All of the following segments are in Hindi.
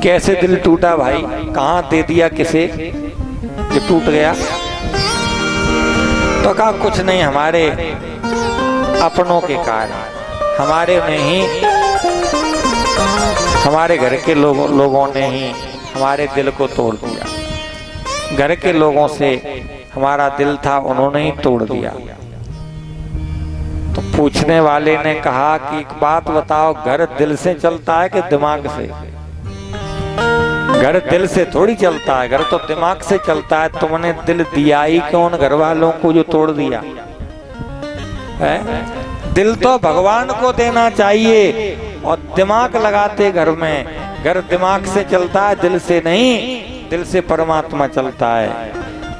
कैसे दिल टूटा भाई, कहाँ दे दिया किसे जो टूट गया? तो कहा कुछ नहीं, हमारे अपनों के कारण, हमारे में ही, हमारे घर के लोगों ने ही हमारे दिल को तोड़ दिया। घर के लोगों से हमारा दिल था, उन्होंने ही तोड़ दिया। तो पूछने वाले ने कहा कि एक बात बताओ, घर दिल से चलता है कि दिमाग से? घर दिल से थोड़ी चलता है, घर तो दिमाग से चलता है। तुमने दिल दिया ही क्यों उन घर वालों को जो तोड़ दिया है? दिल तो भगवान को देना चाहिए और दिमाग लगाते घर में। घर दिमाग से चलता है, दिल से नहीं। दिल से परमात्मा चलता है।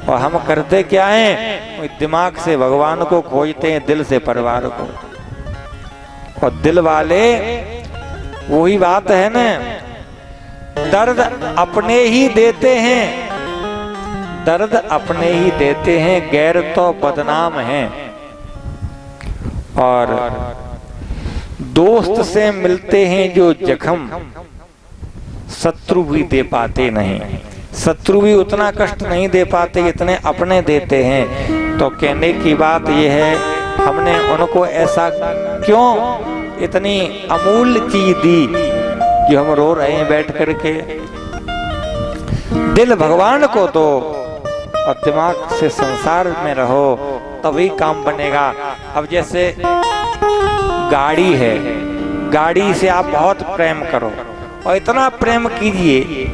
और हम करते क्या हैं? दिमाग से भगवान को खोजते हैं, दिल से परिवार को। और दिल वाले, वही बात है ना, दर्द अपने ही देते हैं, दर्द अपने ही देते हैं, गैर तो बदनाम हैं। और दोस्त से मिलते हैं जो जख्म, शत्रु भी दे पाते नहीं। शत्रु भी उतना कष्ट नहीं दे पाते जितने अपने देते हैं। तो कहने की बात यह है, हमने उनको ऐसा क्यों इतनी अमूल्य चीज दी जो हम रो रहे हैं बैठ करके? दिल भगवान को दो और दिमाग से संसार में रहो, तभी काम बनेगा। अब जैसे गाड़ी है, गाड़ी से आप बहुत प्रेम करो और इतना प्रेम कीजिए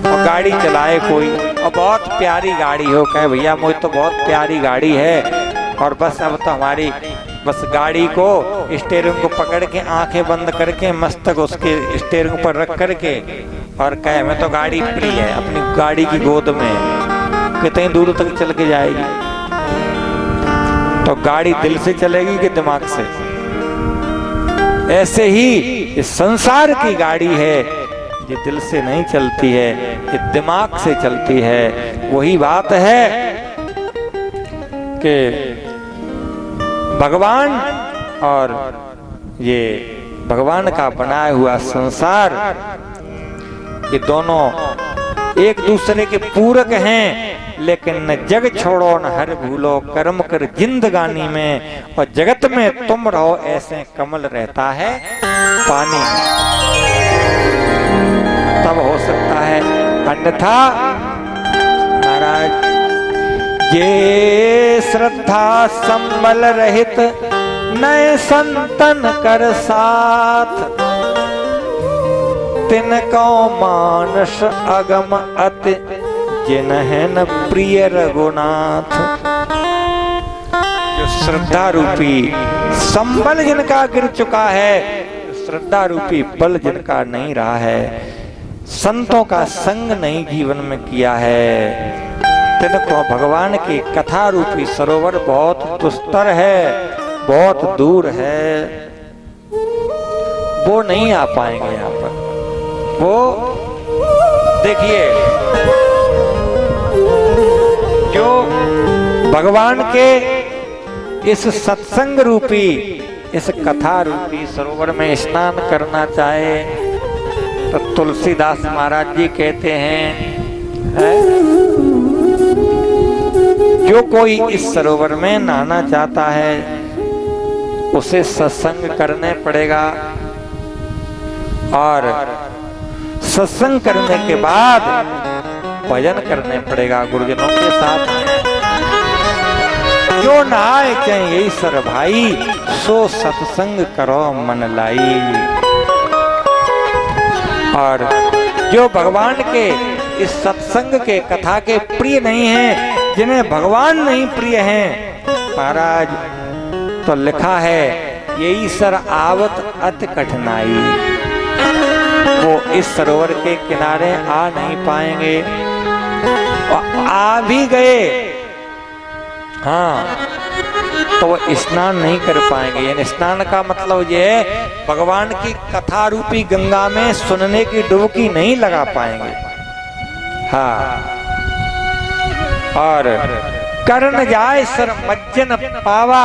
और गाड़ी चलाए कोई, और बहुत प्यारी गाड़ी हो, कहे भैया मुझे तो बहुत प्यारी गाड़ी है, और बस अब तो हमारी बस गाड़ी को स्टीयरिंग को पकड़ के आंखें बंद करके मस्तक उसके स्टीयरिंग पर रख करके और कहे मैं तो गाड़ी प्रिय है, अपनी गाड़ी की गोद में, कितनी दूर तक चल के जाएगी? तो गाड़ी दिल से चलेगी कि दिमाग से? ऐसे ही इस संसार की गाड़ी है, ये दिल से नहीं चलती है, ये दिमाग से चलती है। वही बात है कि भगवान और ये भगवान का बनाया हुआ संसार, ये दोनों एक दूसरे के पूरक हैं। लेकिन न जग छोड़ो न हर भूलो, कर्म कर जिंदगानी में, और जगत में तुम रहो ऐसे कमल रहता है पानी, तब हो सकता है। अन्यथा महाराज, ये श्रद्धा संबल रहित नए संतन कर साथ, तिनको मानस अगम अति जिन्हें प्रिय रघुनाथ। जो श्रद्धा रूपी संबल जिनका गिर चुका है, श्रद्धा रूपी बल जिनका नहीं रहा है, संतों का संग नहीं जीवन में किया है, तिनको भगवान की कथा रूपी सरोवर बहुत दुस्तर है, बहुत दूर है, वो नहीं आ पाएंगे यहाँ पर। वो देखिए, जो भगवान के इस सत्संग रूपी, इस कथा रूपी सरोवर में स्नान करना चाहे, तो तुलसीदास महाराज जी कहते हैं, जो कोई इस सरोवर में नहाना चाहता है उसे सत्संग करने पड़ेगा, और सत्संग करने के बाद भजन करने पड़ेगा गुरुजनों के साथ। जो नहाए चाहे यही सर भाई, सो सत्संग करो मन लाई। और जो भगवान के इस सत्संग के कथा के प्रिय नहीं हैं, जिन्हें भगवान नहीं प्रिय हैं महाराज, तो लिखा है यही सर आवत अति कठिनाई, वो इस सरोवर के किनारे आ नहीं पाएंगे। और आ भी गए, हाँ, तो वो स्नान नहीं कर पाएंगे। यानी स्नान का मतलब ये है, भगवान की कथा रूपी गंगा में सुनने की डुबकी नहीं लगा पाएंगे। हाँ, और कर्ण जाए सर मज्जन पावा,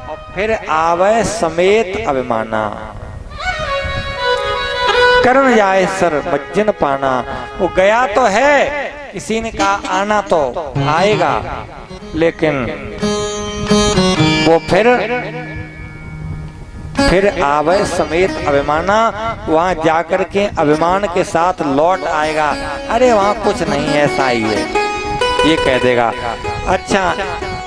और फिर आवे समेत अभिमाना। करण जाए सर मज्जन पाना। वो गया तो है, किसी ने कहा आना तो आएगा, लेकिन वो फिर आवे समेत अभिमाना, वहां जाकर के अभिमान के साथ लौट आएगा। अरे वहां कुछ नहीं, ऐसा ही है, ये कह देगा। अच्छा,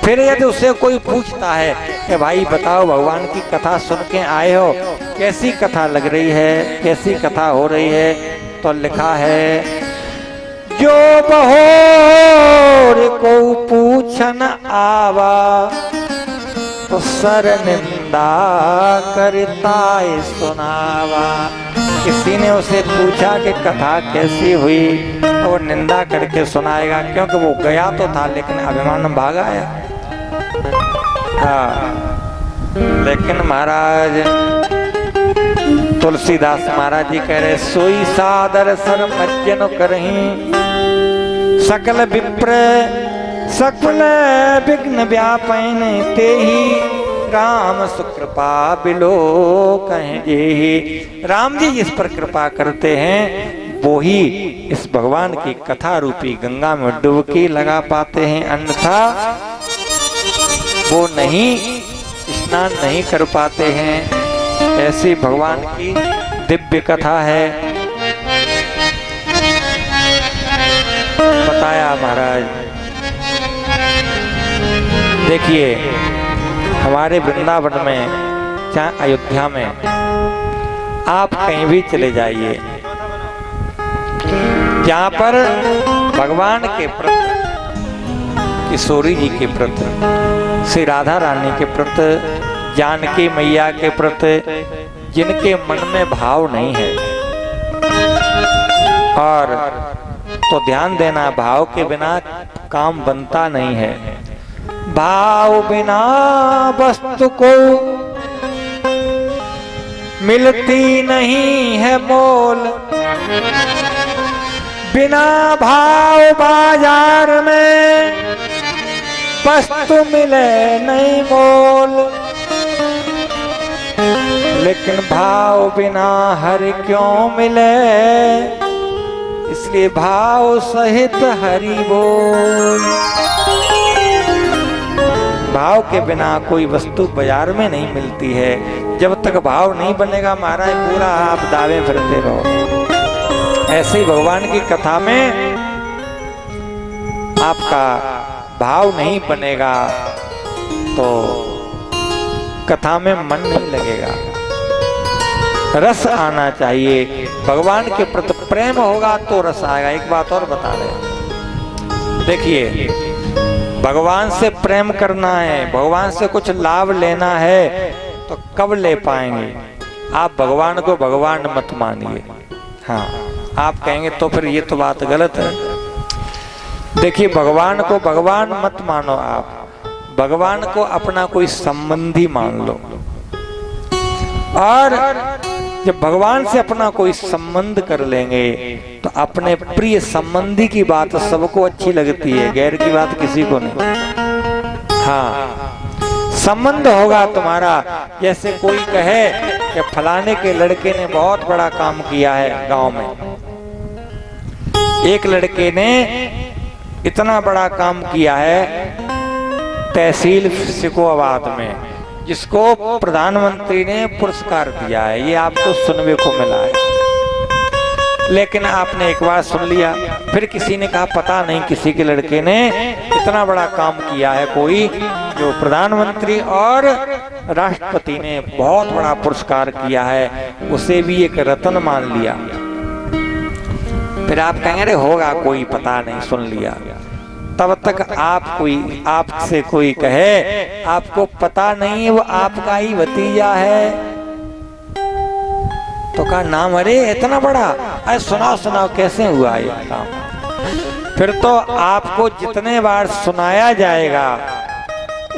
फिर यदि उससे कोई पूछता है कि भाई बताओ भगवान की कथा सुन के आए हो, कैसी कथा लग रही है, कैसी कथा हो रही है, तो लिखा है जो बहोर को पूछन आवा तो सर निंदा करता सुनावा। किसी ने उसे पूछा कि कथा कैसी हुई, तो वो निंदा करके सुनाएगा, क्योंकि वो गया तो था लेकिन अभिमान भाग आया। हाँ, लेकिन महाराज तुलसीदास महाराज जी कह रहे सोई सादर सर मज्जन करहीं सकल विप्र सकल विघ्न व्यापन ते ही राम सुकृपा बिलो कहें जेहि। राम जी जिस पर कृपा करते हैं वो ही इस भगवान की कथा रूपी गंगा में डुबकी लगा पाते हैं, अन्यथा वो नहीं स्नान नहीं कर पाते हैं। ऐसी भगवान की दिव्य कथा है। बताया महाराज, देखिए हमारे वृंदावन में, चाहे अयोध्या में, आप कहीं भी चले जाइए, जहाँ पर भगवान के प्रति, किशोरी जी के प्रति, श्री राधा रानी के प्रति, जानकी मैया के प्रति जिनके मन में भाव नहीं है, और तो ध्यान देना, भाव के बिना काम बनता नहीं है। भाव बिना वस्तु को मिलती नहीं है मोल, बिना भाव बाजार में वस्तु मिले नहीं मोल। लेकिन भाव बिना हरि क्यों मिले, इसलिए भाव सहित हरि बोल। भाव के बिना कोई वस्तु बाजार में नहीं मिलती है। जब तक भाव नहीं बनेगा महाराज, पूरा आप दावे फिरते रहो। ऐसे ही भगवान की कथा में आपका भाव नहीं बनेगा तो कथा में मन नहीं लगेगा। रस आना चाहिए, भगवान के प्रति प्रेम होगा तो रस आएगा। एक बात और बता रहे, देखिए भगवान से प्रेम करना है, भगवान से कुछ लाभ लेना है, तो कब ले पाएंगे? आप भगवान को भगवान मत मानिए। हाँ, आप कहेंगे तो फिर ये तो बात गलत है। देखिए भगवान को भगवान मत मानो, आप भगवान को अपना कोई संबंधी मान लो। और जब भगवान से अपना कोई संबंध कर लेंगे तो अपने प्रिय संबंधी की बात सबको अच्छी लगती है, गैर की बात किसी को नहीं। हाँ, संबंध होगा तुम्हारा। जैसे कोई कहे कि फलाने के लड़के ने बहुत बड़ा काम किया है गांव में, एक लड़के ने इतना बड़ा काम किया है तहसील सिकोहाबाद में, जिसको प्रधानमंत्री ने पुरस्कार दिया है। ये आपको सुनने को मिला है, लेकिन आपने एक बार सुन लिया, फिर किसी ने कहा पता नहीं किसी के लड़के ने इतना बड़ा काम किया है, कोई जो प्रधानमंत्री और राष्ट्रपति ने बहुत बड़ा पुरस्कार किया है, उसे भी एक रत्न मान लिया। फिर आप कहेंगे अरे होगा कोई, पता नहीं, सुन लिया। तब तक आपसे कोई कहे आपको पता नहीं है वो आपका ही भतीजा है, तो कहा नाम, अरे इतना बड़ा, अरे सुनाओ कैसे हुआ ये काम। फिर तो आपको जितने बार सुनाया जाएगा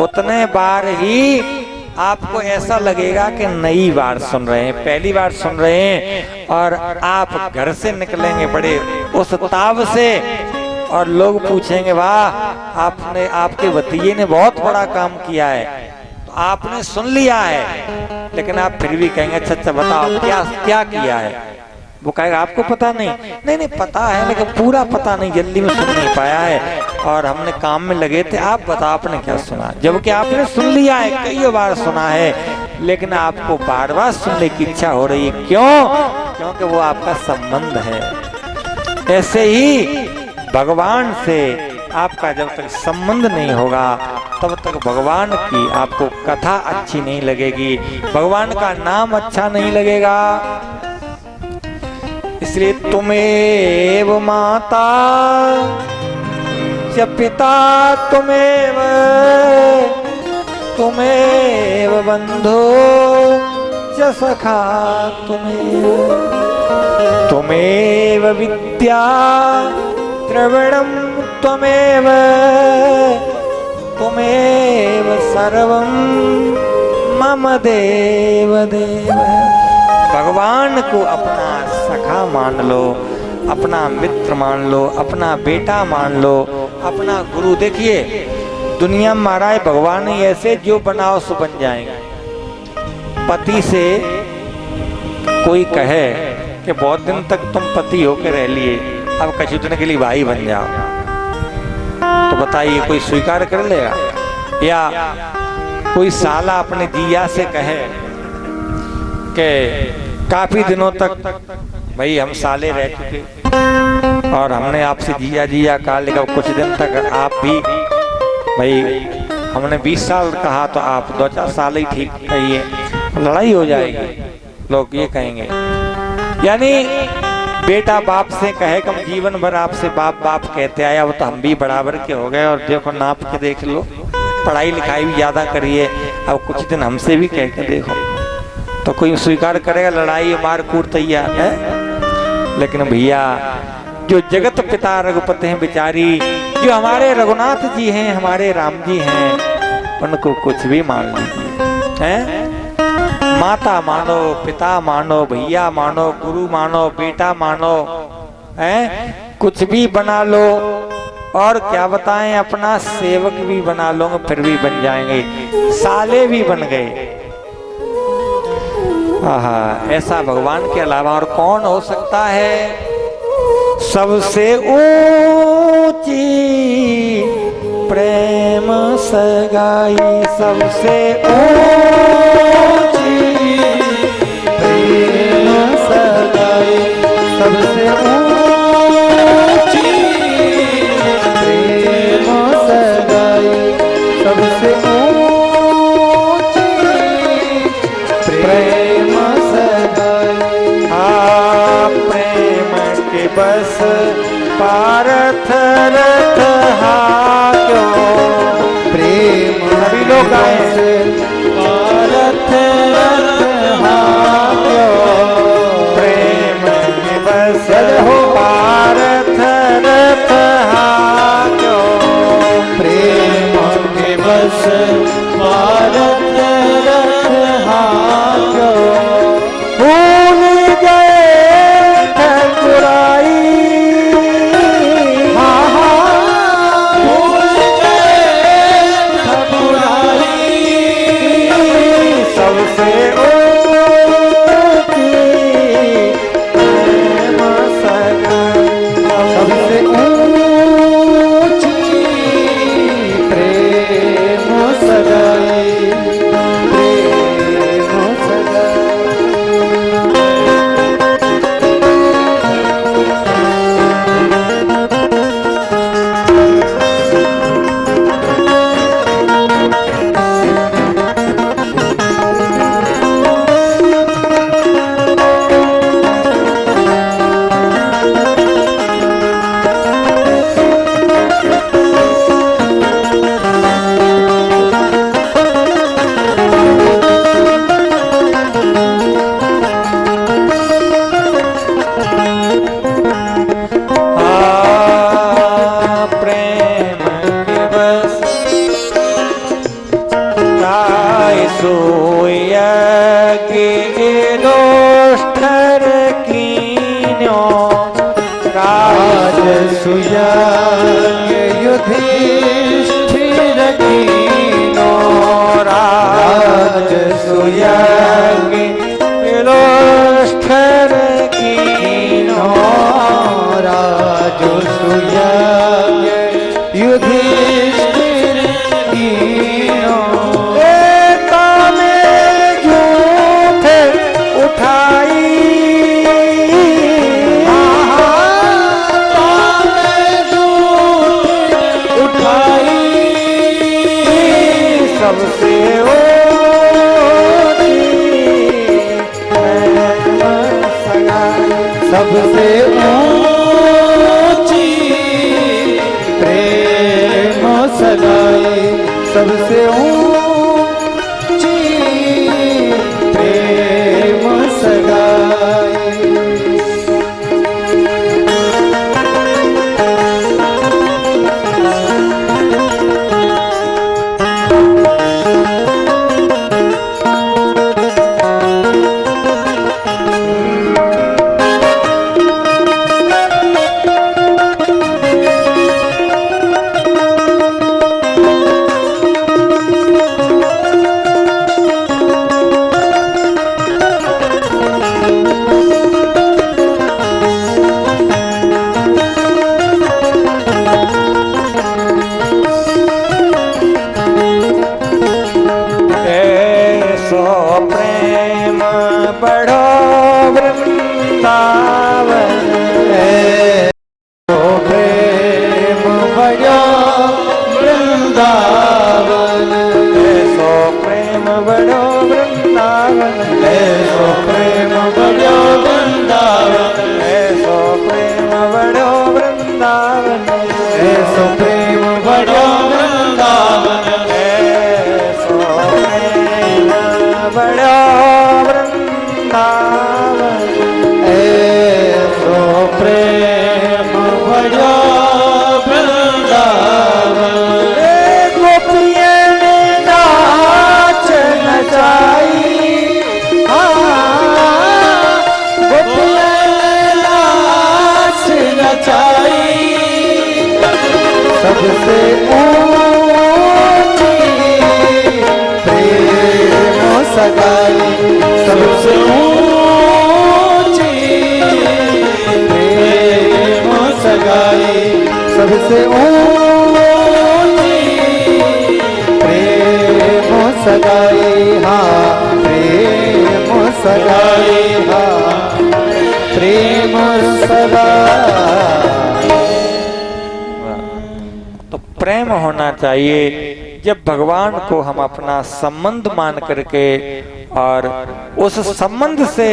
उतने बार ही आपको ऐसा लगेगा कि नई बार सुन रहे हैं, पहली बार सुन रहे हैं। और आप घर से निकलेंगे बड़े उस ताव से, और लोग पूछेंगे वाह आपके भतीजे ने बहुत बड़ा काम किया है। तो आपने सुन लिया है, लेकिन आप फिर भी कहेंगे अच्छा बताओ क्या क्या किया है। वो कहेगा आपको पता नहीं, नहीं नहीं पता है लेकिन पूरा पता नहीं, जल्दी में सुन नहीं पाया है और हमने काम में लगे थे। आप बताओ आपने क्या सुना, जबकि आपने सुन लिया है, कई बार सुना है, लेकिन आपको बार बार सुनने की इच्छा हो रही है। क्यों? क्योंकि वो आपका संबंध है। ऐसे ही भगवान से आपका जब तक संबंध नहीं होगा तब तक भगवान की आपको कथा अच्छी नहीं लगेगी, भगवान का नाम अच्छा नहीं लगेगा। इसलिए तुमेव माता च पिता तुमेव तुमेव बंधो च सखा तुमेव तुमेव विद्या द्रविणं त्वमेव तुमेव सर्वं मम देव देव। भगवान को अपना सखा मान लो, अपना मित्र मान लो, अपना बेटा मान लो, अपना गुरु। देखिए दुनिया में महाराज भगवान ही ऐसे जो बनाओ सो बन जाएंगे। पति से कोई कहे कि बहुत दिन तक तुम पति होकर रह लिए, अब कुछ दिन के लिए भाई बन जाओ, तो बताइए कोई स्वीकार कर लेगा? या कोई साला अपने जीजा से कहे कि काफी दिनों तक भाई हम साले रह चुके और हमने आपसे जीजा जीजा कहा, लेकिन कुछ दिन तक आप भी भाई, हमने 20 साल कहा तो आप 2-4 साल ही ठीक कहिए, लड़ाई हो जाएगी, लोग ये कहेंगे। यानी बेटा बाप से कहे कि हम जीवन भर आपसे बाप बाप कहते आया, वो तो हम भी बराबर के हो गए और देखो नाप के देख लो, पढ़ाई लिखाई भी ज्यादा करिए, अब कुछ दिन हमसे भी कह के देखो, तो कोई स्वीकार करेगा? लड़ाई मार कूट तैयार है। लेकिन भैया जो जगत पिता रघुपति हैं बिचारी, जो हमारे रघुनाथ जी हैं, हमारे राम जी हैं, उनको कुछ भी मान लीजिए हैं। माता मानो, पिता मानो, भैया मानो, गुरु मानो, बेटा मानो, हैं, कुछ भी बना लो, और क्या बताएं अपना सेवक भी बना लो, फिर भी बन जाएंगे, साले भी बन गए। आहा, ऐसा भगवान के अलावा और कौन हो सकता है? सबसे ऊंची प्रेम सगाई, सबसे ऊंची प्रेम सगाई, सबसे ऊंची प्रेम सगाई, सबसे ऊंची प्रेम सगाई। हाँ प्रेम के बस पारथ रथ हाक्यो, प्रेम सभी लोग आए, पारथ रथ हाक्यो, प्रेम के बस हो पारथ रथ हाक्यो, प्रेम के बस पारथ रथ हाक्यो। भूल गए ठकुराई, सबसे ऊंची प्रेम सगाई, सबसे ऊंची प्रेम सगाई, प्रेम सगाई। युधिष्ठिर कीनो राज सुयज्ञ युधिष्ठिर कीनो सबसे ऊंची प्रेम सगाई, सबसे ऊंची प्रेम सगाई। सबसे ऊंची प्रेम सगाई, सबसे ऊंची प्रेम सगाई, सबसे ऊंची प्रेम सगाई। हाँ प्रेम सगाई, हाँ प्रेम सगाई। प्रेम होना चाहिए। जब भगवान को हम अपना संबंध मान करके और उस संबंध से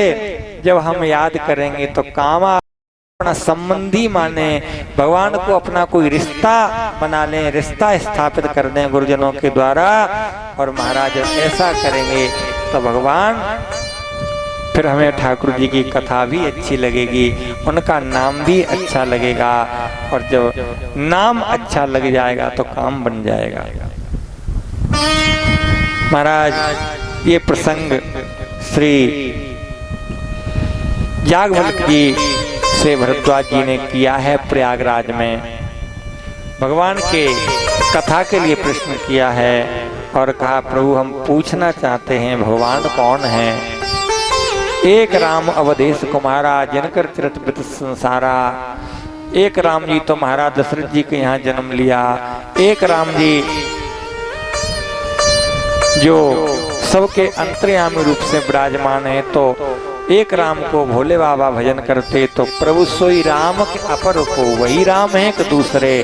जब हम याद करेंगे तो काम अपना संबंधी माने, भगवान को अपना कोई रिश्ता बना लें, रिश्ता स्थापित कर दें गुरुजनों के द्वारा। और महाराज जब ऐसा करेंगे तो भगवान फिर हमें ठाकुर जी की कथा भी अच्छी लगेगी, उनका नाम भी अच्छा लगेगा। और जब नाम अच्छा लग जाएगा तो काम बन जाएगा। महाराज ये प्रसंग श्री याज्ञवल्क्य जी से भरद्वाज जी ने किया है प्रयागराज में। भगवान के कथा के लिए प्रश्न किया है और कहा प्रभु हम पूछना चाहते हैं भगवान कौन है। एक राम अवधेश कुमारा जिनकर चरित संसारा। एक राम जी तो महाराज दशरथ जी के यहाँ जन्म लिया। एक राम जी जो सबके अंतर्यामी रूप से विराजमान है। तो एक राम को भोले बाबा भजन करते तो प्रभु सोई राम के अपर को वही राम है कि दूसरे।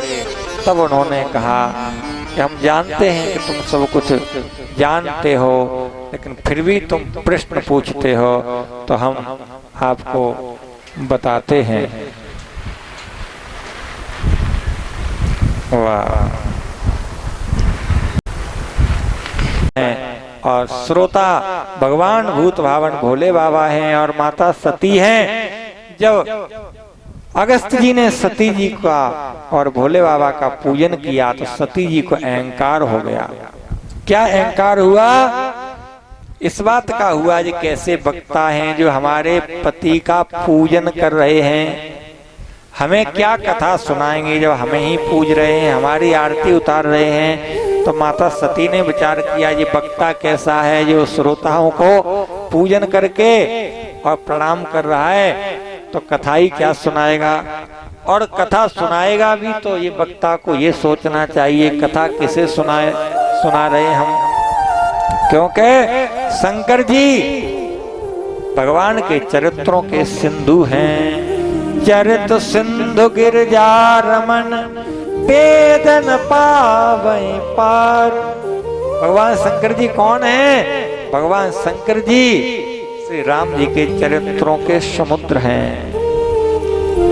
तब उन्होंने कहा कि हम जानते हैं कि तुम सब कुछ जानते हो, लेकिन फिर भी तुम प्रश्न पूछते हो तो हम आपको बताते हैं। वाह। और श्रोता भगवान भूत भावन भोले बाबा हैं और माता सती हैं। जब अगस्त जी ने सती जी का और भोले बाबा का पूजन किया तो सती जी को अहंकार हो गया। क्या अहंकार हुआ? इस बात का हुआ जो कैसे वक्ता हैं जो हमारे पति का पूजन कर रहे हैं, हमें क्या कथा सुनाएंगे जब हमें ही पूज रहे हैं, हमारी आरती उतार रहे हैं। तो माता सती ने विचार किया ये वक्ता कैसा है जो श्रोताओं को पूजन करके और प्रणाम कर रहा है, तो कथा ही क्या सुनाएगा। और कथा सुनाएगा भी तो ये वक्ता को ये सोचना चाहिए कथा किसे सुना रहे हम, क्योंकि शंकर जी भगवान के चरित्रों के सिंधु हैं। चरित सिंधु गिरजा रमन वेदन पावै पार। भगवान शंकर जी कौन है? भगवान शंकर जी श्री राम जी के चरित्रों के समुद्र हैं।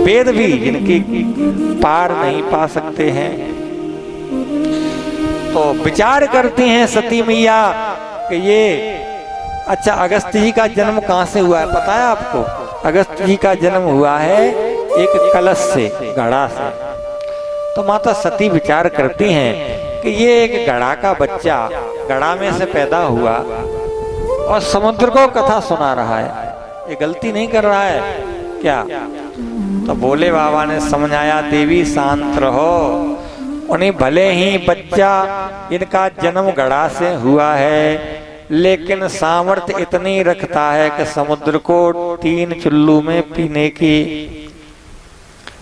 वेद भी जिनकी पार नहीं पा सकते हैं। तो विचार करती हैं सती मैया कि ये अच्छा अगस्त जी का जन्म कहाँ से हुआ है पता है आपको? अगस्त जी का जन्म हुआ है एक कलश से, घड़ा से। तो माता सती विचार करती हैं कि ये एक घड़ा का बच्चा घड़ा में से पैदा हुआ और समुद्र को कथा सुना रहा है, ये गलती नहीं कर रहा है क्या? तो भोले बाबा ने समझाया, देवी शांत रहो, उन्हें भले ही बच्चा इनका जन्म घड़ा से हुआ है लेकिन सामर्थ्य इतनी रखता है कि समुद्र को 3 चुल्लू में पीने की।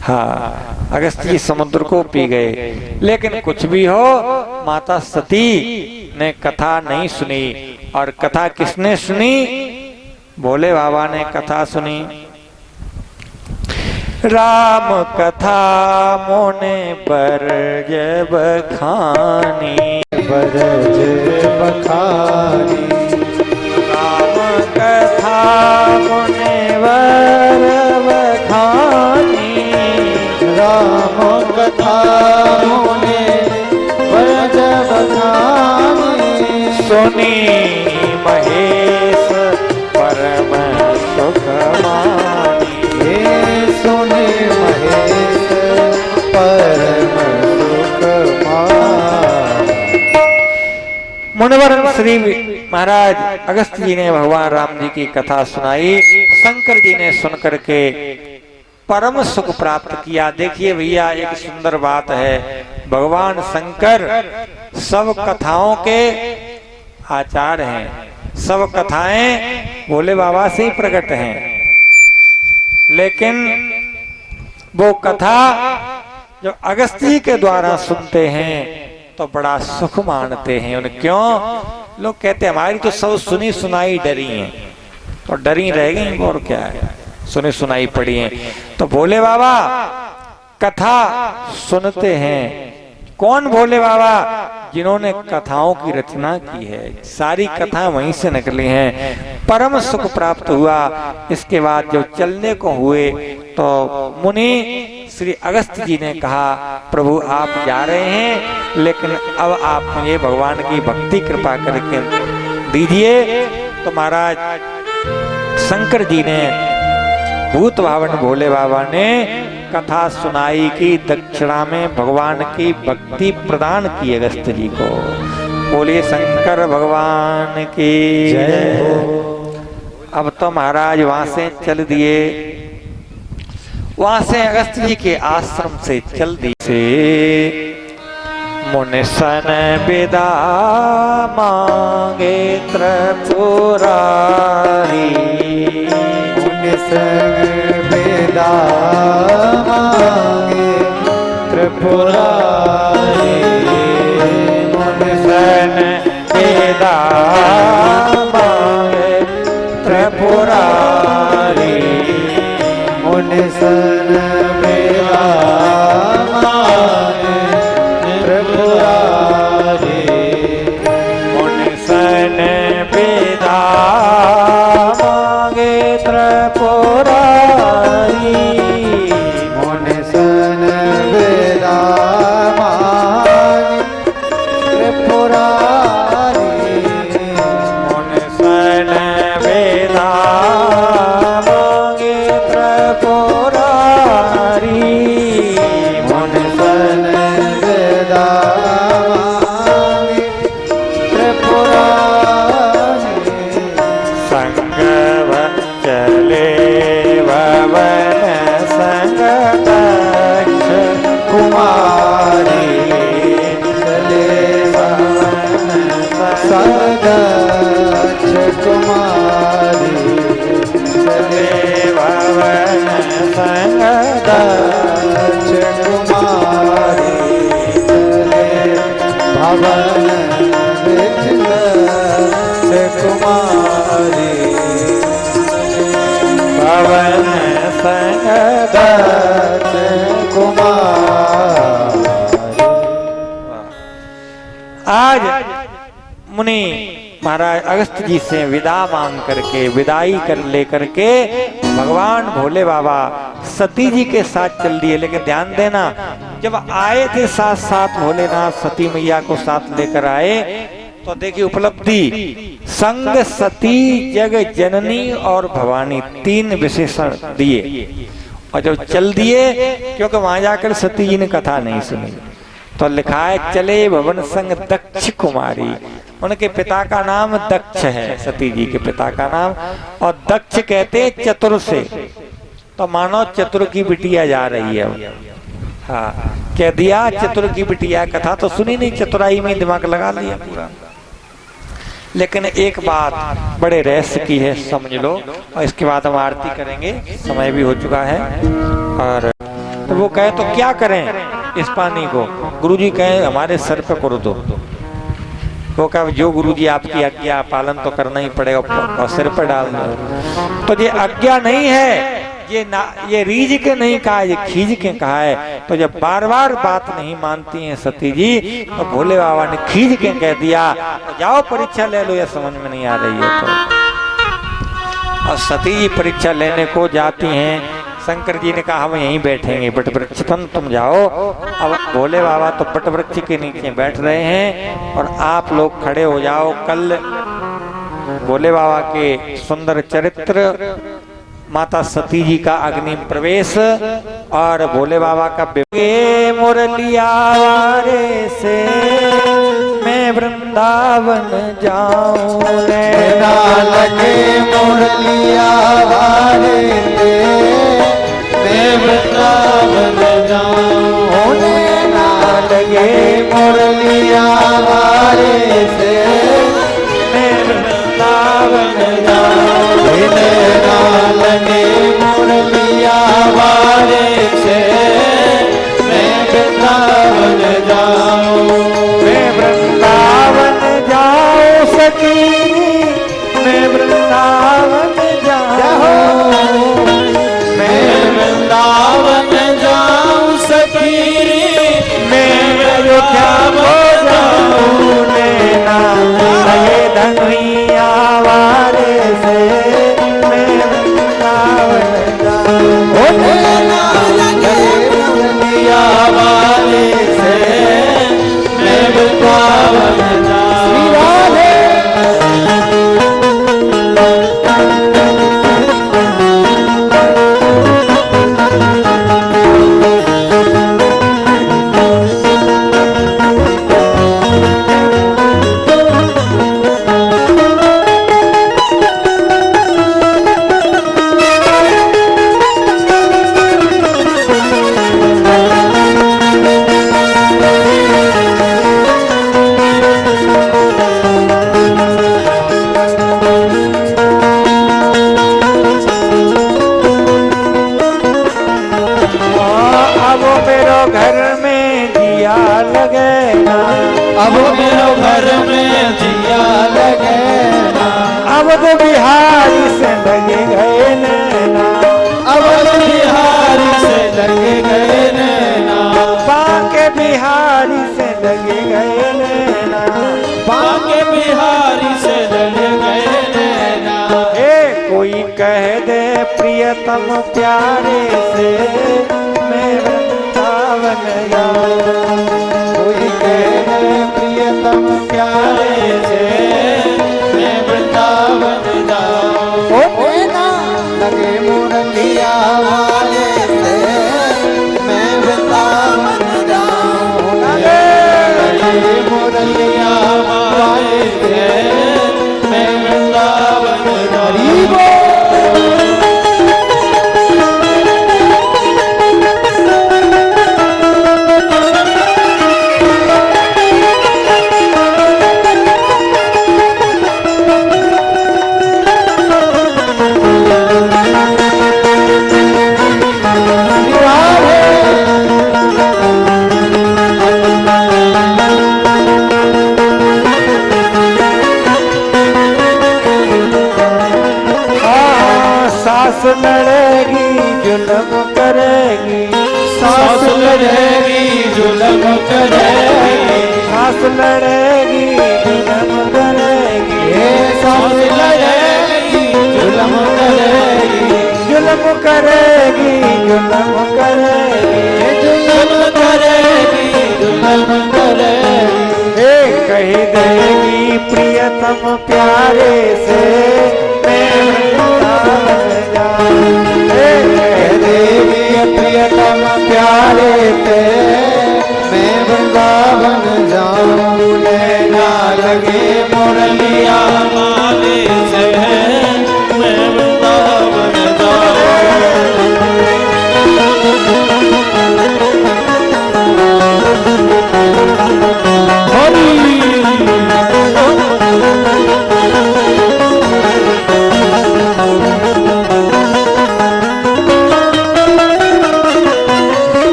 हाँ, अगस्त जी समुद्र को पी गए। लेकिन कुछ भी हो, माता सती ने कथा नहीं सुनी। और कथा किसने सुनी? भोले बाबा ने कथा सुनी। राम कथा मोने बरज बखानी, बरज बखानी। राम कथा मोने बर बखानी, राम कथा मोने बरज बखानी। सुनी महेश परम सुख मानी, सुने महेश परम सुख मानी। मुनिवर श्री महाराज अगस्त जी ने भगवान राम जी की कथा सुनाई। शंकर जी ने सुनकर के परम सुख प्राप्त किया। देखिए भैया, एक सुंदर बात है, भगवान शंकर सब कथाओं के आचार्य हैं, सब कथाएं भोले बाबा से ही प्रकट हैं। लेकिन वो कथा जो अगस्त जी के द्वारा सुनते हैं तो बड़ा सुख मानते हैं। उन्हें क्यों? लोग कहते हैं हमारी तो सब सुनी सुनाई डरी हैं, तो डरी रह गई और क्या है, सुनी सुनाई पड़ी हैं। तो भोले बाबा कथा सुनते हैं। कौन भोले बाबा? जिन्होंने कथाओं की रचना की है, सारी कथा वहीं से निकली हैं। परम सुख प्राप्त हुआ। इसके बाद जब चलने को हुए तो मुनि श्री अगस्त जी ने कहा, प्रभु आप जा रहे हैं लेकिन अब आप मुझे भगवान की भक्ति कृपा करके दीजिए। तो महाराज शंकर जी ने भूत भावन भोले बाबा ने कथा सुनाई की दक्षिणा में भगवान की भक्ति प्रदान की अगस्त जी को। बोलिए शंकर भगवान की जय हो। अब तो महाराज वहां से चल दिए, वहां से अगस्त जी के आश्रम से चल दिए। मुनि सन विदा मांगे त्रिपुरारी, मुनि सन विदा मांगे त्रिपुरारी। मुनि सन विदा मांगे त्रिपुरारी, मुनि सन विदा मांगे त्रिपुरारी। मुनि सन विदा मांगे त्रिपुरारी, मुनि सन विदा मांगे त्रिपुरारी। मुनि सन विदा मांगे त्रिपुरारी, मुनि सन विदा मांगे त्रिपुरारी। संग चले भवन संग दक्ष कुमारी। चले भवन संग दक्ष कुमारी। चले भवन संग दक्ष कुमारी। चले भवन दक्ष कुमारी। भवन संग दक्ष कुमारी। आज मुनि महाराज अगस्त जी से विदा मांग करके विदाई कर लेकर के भगवान भोले बाबा सती जी के साथ चल दिए। लेकिन ध्यान देना, जब आए थे साथ साथ भोलेनाथ सती मैया को साथ लेकर आए, तो देखिए उपलब्धि, संग सती जग जननी और भवानी, 3 विशेषण दिए। और जब चल दिए, क्योंकि वहां जाकर सती जी ने कथा नहीं सुनी, तो लिखा है चले भवन संग दक्ष कुमारी। उनके पिता का नाम दक्ष है, सती जी के पिता का नाम, और दक्ष कहते चतुर से, तो मानो चतुर की बिटिया जा रही है। हाँ, कह दिया चतुर की बिटिया, कथा तो सुनी नहीं, चतुराई में दिमाग लगा लिया पूरा। लेकिन एक बात बड़े रहस्य की है, समझ लो, और इसके बाद हम आरती करेंगे, समय भी हो चुका है। और तो वो कहे तो क्या करें इस पानी को? गुरुजी कहे हमारे सर पे कर दो। वो कहे जो गुरुजी आपकी आज्ञा पालन तो करना ही पड़ेगा, और सिर पर डाल दो। तो ये आज्ञा नहीं है, ये रीझ के नहीं कहा, ये खींच के कहा है। तो जब बार बार बात नहीं मानती हैं सती जी, तो भोले बाबा ने खींच के कह दिया तो जाओ परीक्षा ले लो, या समझ में नहीं आ रही है तो। और सती जी परीक्षा लेने को जाती हैं। शंकर जी ने कहा हम यहीं बैठेंगे, बट वृक्ष तुम जाओ। अब भोले बाबा तो बट वृक्ष के नीचे बैठ रहे हैं, और आप लोग खड़े हो जाओ। कल भोले बाबा के सुंदर चरित्र, माता सती जी का अग्नि प्रवेश, और भोले बाबा का मुरलिया वारे से मैं वृंदावन जाऊं, ना लगे मुरलिया वारे से मैं वृंदावन जाऊं, ना लगे मुरलिया वारे से मैं वृंदावन जाऊं, ना लगे मुरलिया वारे से मैं वृंदावन जाऊं, मैं वृंदावन जाऊं सखी, मैं वृंदावन जाऊं, मैं वृंदावन जाऊं सखी, मैं अयोध्या हो जाऊं, नैना लगे धनुइया वारे से मैं वृंदावन जाऊं, नैना लगे मुरलिया वारे से मैं वृंदावन जाऊं। घर में जिया लगे ना, अब मेरो घर में जिया लगे ना, अब तो बिहारी से लगे गए नैना, अब बिहारी से लगे गए नैना, बांके बिहारी से लगे गए नैना, बांके बिहारी से लगे गए नैना। ए कोई कह दे प्रियतम प्यारे से मैं वृंदावन जाऊं, कोई कह दे प्रियतम प्यारे से मैं वृंदावन जाऊं, ना लगे मुरलिया वाले से मैं वृंदावन जाऊं, लगे मुरलिया वाले से मैं वृंदावन जाऊं। सास लड़ेगी जुल्म करेगी, सास लड़ेगी जुल्म करेगी, सास लड़ेगी जुल्म करेगी, सास लड़ेगी जुल्म करेगी, जुल्म करेगी जुल्म करेगी जुल्म करेगी जुल्म करेगी कह देगी प्रियतम प्यारे से मैं वृंदावन जाऊं कह देगी प्रियतम प्यारे से मैं वृंदावन जाऊं नैना लगे मुरलिया माले से मैं वृंदावन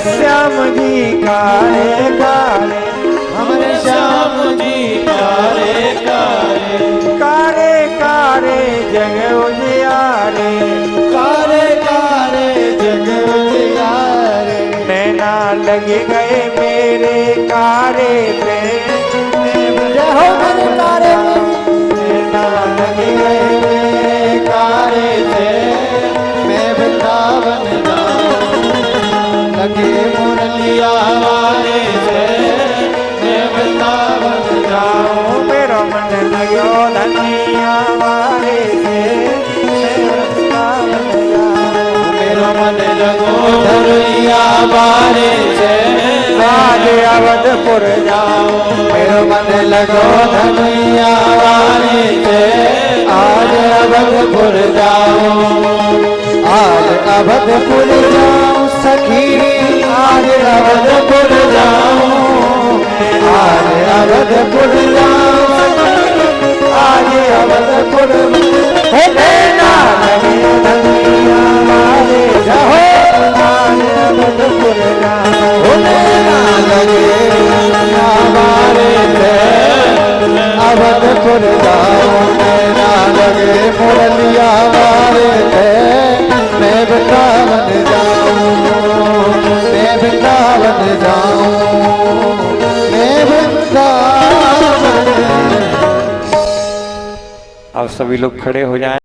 श्याम जी कारे कारे हमारे श्याम जी कारे कारे कारे कारे जग उजियारे कारे कारे जग उजियारे नैना लग गए मेरे कारे पे जय हो मेरे कारे नैना लग गए मेरे कारे से मैं वृंदावन लगे मुरलिया वाले से मैं वृंदावन जाऊं मेरा मन लगो धनिया वाले से मेरा मन लगो धनिया वाले से आज अवधपुर जाऊं मेरा मन लगो धनिया वाले से आज अवधपुर जाऊं आज अवधपुर जाऊं सखी आज अवधपुर जाऊं आज अवधपुर जाऊं आज अवधपुर नैना लगे धनिया वाले जाओ आज अवधपुर जाऊं नैना लगे हमारे से अवधपुर जाऊं नैना लगे मुरलिया वाले से मैं वृंदावन जाऊं मैं वृंदावन जाऊं मैं वृंदावन। अब सभी लोग खड़े हो जाएं।